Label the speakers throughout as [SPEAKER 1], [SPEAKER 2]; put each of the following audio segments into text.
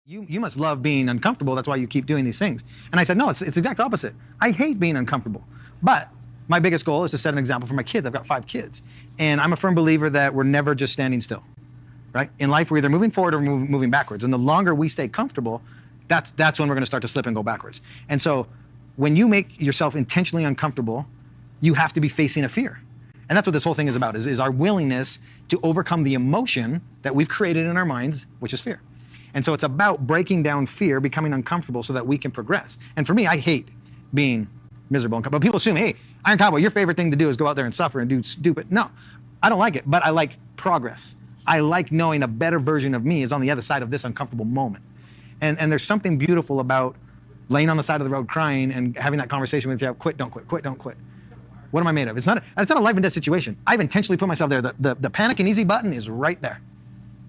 [SPEAKER 1] You must love being uncomfortable. That's why you keep doing these things. And I said, no, it's exact opposite. I hate being uncomfortable. But my biggest goal is to set an example for my kids. I've got 5 kids. And I'm a firm believer that we're never just standing still, right? In life, we're either moving forward or moving backwards. And the longer we stay comfortable, that's when we're going to start to slip and go backwards. And so when you make yourself intentionally uncomfortable, you have to be facing a fear. And that's what this whole thing is about, is our willingness to overcome the emotion that we've created in our minds, which is fear. And so it's about breaking down fear, becoming uncomfortable so that we can progress. And for me, I hate being miserable. But people assume, hey, Iron Cowboy, your favorite thing to do is go out there and suffer and do stupid. No, I don't like it, but I like progress. I like knowing a better version of me is on the other side of this uncomfortable moment. And there's something beautiful about laying on the side of the road crying and having that conversation with yourself, quit, don't quit, quit, don't quit. What am I made of? It's not a life and death situation. I've intentionally put myself there. The panic and easy button is right there.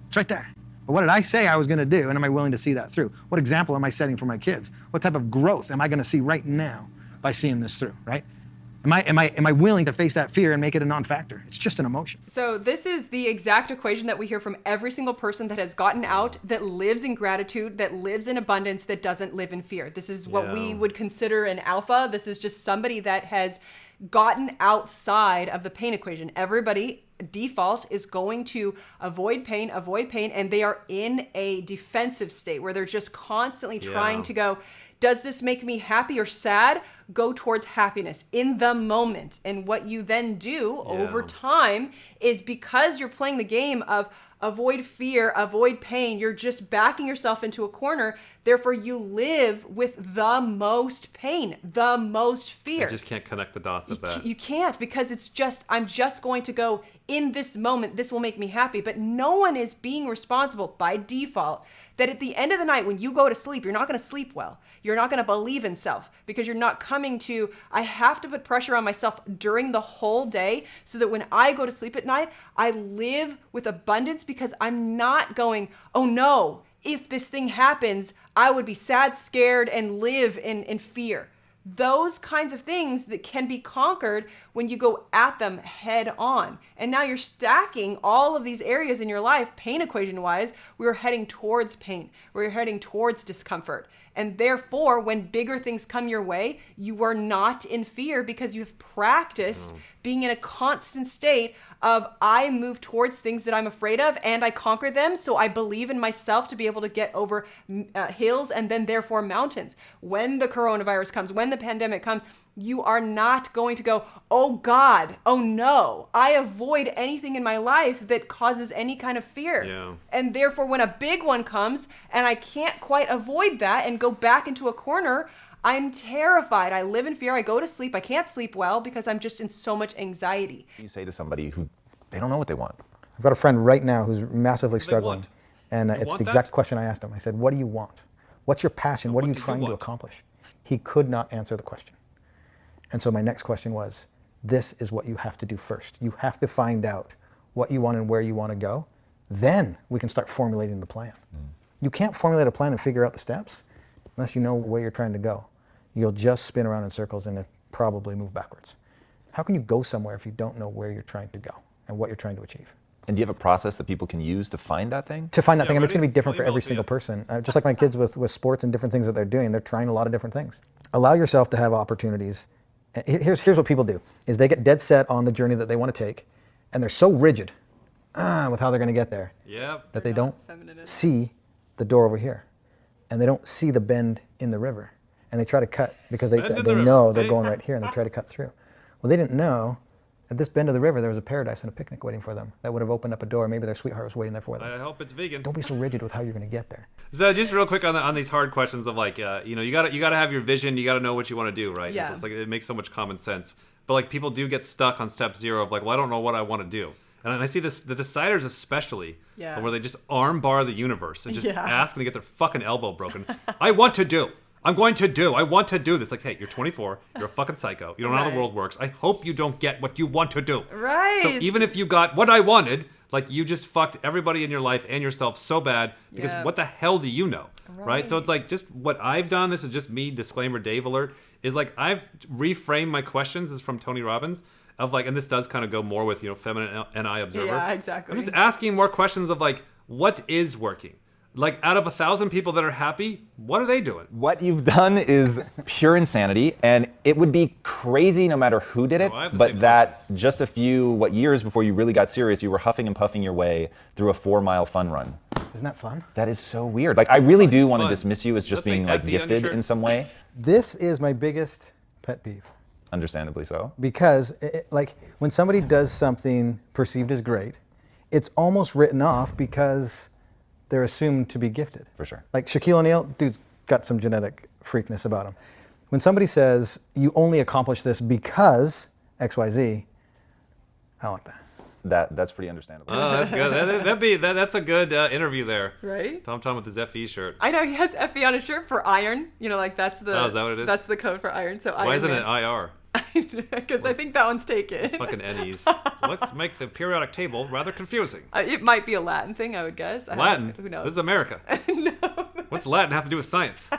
[SPEAKER 1] It's right there. But what did I say I was going to do, and am I willing to see that through? What example am I setting for my kids? What type of growth am I going to see right now by seeing this through, right? Am I willing to face that fear and make it a non-factor? It's just an emotion.
[SPEAKER 2] So this is the exact equation that we hear from every single person that has gotten out, that lives in gratitude, that lives in abundance, that doesn't live in fear. This is what we would consider an alpha. This is just somebody that has gotten outside of the pain equation. Everybody default is going to avoid pain, and they are in a defensive state where they're just constantly trying to go, does this make me happy or sad? Go towards happiness in the moment. And what you then do over time is, because you're playing the game of avoid fear, avoid pain, you're just backing yourself into a corner. Therefore, you live with the most pain, the most fear.
[SPEAKER 3] I just can't connect the dots of that.
[SPEAKER 2] You can't, because it's just, I'm just going to go in this moment, this will make me happy. But no one is being responsible by default that at the end of the night, when you go to sleep, you're not going to sleep well. You're not going to believe in self, because you're not coming to, I have to put pressure on myself during the whole day so that when I go to sleep at night, I live with abundance, because I'm not going, oh no, if this thing happens, I would be sad, scared, and live in fear. Those kinds of things that can be conquered when you go at them head on. And now you're stacking all of these areas in your life, pain equation wise, we're heading towards pain. We're heading towards discomfort. And therefore, when bigger things come your way, you are not in fear, because you have practiced being in a constant state of, I move towards things that I'm afraid of and I conquer them. So I believe in myself to be able to get over hills and then therefore mountains. When the coronavirus comes, when the pandemic comes, you are not going to go, oh God, oh no. I avoid anything in my life that causes any kind of fear.
[SPEAKER 3] Yeah.
[SPEAKER 2] And therefore, when a big one comes and I can't quite avoid that and go back into a corner, I'm terrified. I live in fear. I go to sleep. I can't sleep well because I'm just in so much anxiety.
[SPEAKER 4] You say to somebody who, they don't know what they want.
[SPEAKER 1] I've got a friend right now who's massively struggling.
[SPEAKER 3] want?
[SPEAKER 1] And
[SPEAKER 3] They
[SPEAKER 1] it's
[SPEAKER 3] want
[SPEAKER 1] the
[SPEAKER 3] that?
[SPEAKER 1] exact question I asked him. I said, what do you want? What's your passion? What are you
[SPEAKER 3] do you
[SPEAKER 1] trying to
[SPEAKER 3] want?
[SPEAKER 1] accomplish? He could not answer the question. And so my next question was, this is what you have to do first. You have to find out what you want and where you want to go. Then we can start formulating the plan. You can't formulate a plan and figure out the steps unless you know where you're trying to go. You'll just spin around in circles and probably move backwards. How can you go somewhere if you don't know where you're trying to go and what you're trying to achieve?
[SPEAKER 4] And do you have a process that people can use to find that thing?
[SPEAKER 1] To find that thing, and it's
[SPEAKER 3] ready?
[SPEAKER 1] going to be different for
[SPEAKER 3] Volleyball,
[SPEAKER 1] every single
[SPEAKER 3] yeah.
[SPEAKER 1] person. Just like my kids with sports and different things that they're doing, they're trying a lot of different things. Allow yourself to have opportunities. Here's what people do, is they get dead set on the journey that they want to take, and they're so rigid with how they're going to get there that they don't see the door over here, and they don't see the bend in the river, and they try to cut because they know they're going right here, and they try to cut through. Well, they didn't know at this bend of the river there was a paradise and a picnic waiting for them that would have opened up a door. Maybe their sweetheart was waiting there for them.
[SPEAKER 3] I hope it's vegan.
[SPEAKER 1] Don't be so rigid with how you're going to get there.
[SPEAKER 3] So just real quick on these hard questions of like, you gotta have your vision. You gotta know what you want to do, right?
[SPEAKER 2] Yeah.
[SPEAKER 3] It's like, it makes so much common sense. But like, people do get stuck on step 0 of like, well, I don't know what I want to do. And I see this, the deciders especially, where they just arm bar the universe and just ask and they get their fucking elbow broken. I want to do. I'm going to do. I want to do this. Like, hey, you're 24. You're a fucking psycho. You don't know how the world works. I hope you don't get what you want to do.
[SPEAKER 2] Right.
[SPEAKER 3] So even if you got what I wanted, like, you just fucked everybody in your life and yourself so bad, because what the hell do you know? Right? So it's like, just what I've done, this is just me, disclaimer, Dave alert, is like, I've reframed my questions. This is from Tony Robbins. Of like, and this does kind of go more with, feminine and I observer.
[SPEAKER 2] Yeah, exactly.
[SPEAKER 3] I'm just asking more questions of like, what is working? Like, out of 1,000 people that are happy, what are they doing?
[SPEAKER 4] What you've done is pure insanity, and it would be crazy no matter who did it.
[SPEAKER 3] No, I have the
[SPEAKER 4] but
[SPEAKER 3] same
[SPEAKER 4] that
[SPEAKER 3] questions.
[SPEAKER 4] just a few years before you really got serious, you were huffing and puffing your way through a 4-mile fun run.
[SPEAKER 1] Isn't that fun?
[SPEAKER 4] That is so weird. Like, I really do want to
[SPEAKER 3] Fun.
[SPEAKER 4] dismiss you as just
[SPEAKER 3] Let's say
[SPEAKER 4] being like
[SPEAKER 3] Effie on your
[SPEAKER 4] gifted
[SPEAKER 3] shirt.
[SPEAKER 4] in some way.
[SPEAKER 1] This is my biggest pet peeve.
[SPEAKER 4] Understandably so.
[SPEAKER 1] Because like when somebody does something perceived as great, it's almost written off because they're assumed to be gifted.
[SPEAKER 4] For sure.
[SPEAKER 1] Like Shaquille O'Neal, dude's got some genetic freakness about him. When somebody says you only accomplish this because XYZ, I don't like that.
[SPEAKER 4] That's pretty understandable.
[SPEAKER 3] Oh, that's good. That's a good interview there.
[SPEAKER 2] Right?
[SPEAKER 3] Tom with his FE shirt.
[SPEAKER 2] I know he has FE on his shirt for iron. You know, like that's the.
[SPEAKER 3] Oh, is that what it is?
[SPEAKER 2] That's the code for iron. So
[SPEAKER 3] Why isn't it IR?
[SPEAKER 2] Because I think that one's taken.
[SPEAKER 3] Fucking Ennies. Let's make the periodic table rather confusing.
[SPEAKER 2] It might be a Latin thing, I would guess.
[SPEAKER 3] Latin?
[SPEAKER 2] Who knows?
[SPEAKER 3] This is America.
[SPEAKER 2] No.
[SPEAKER 3] What's Latin have to do with science?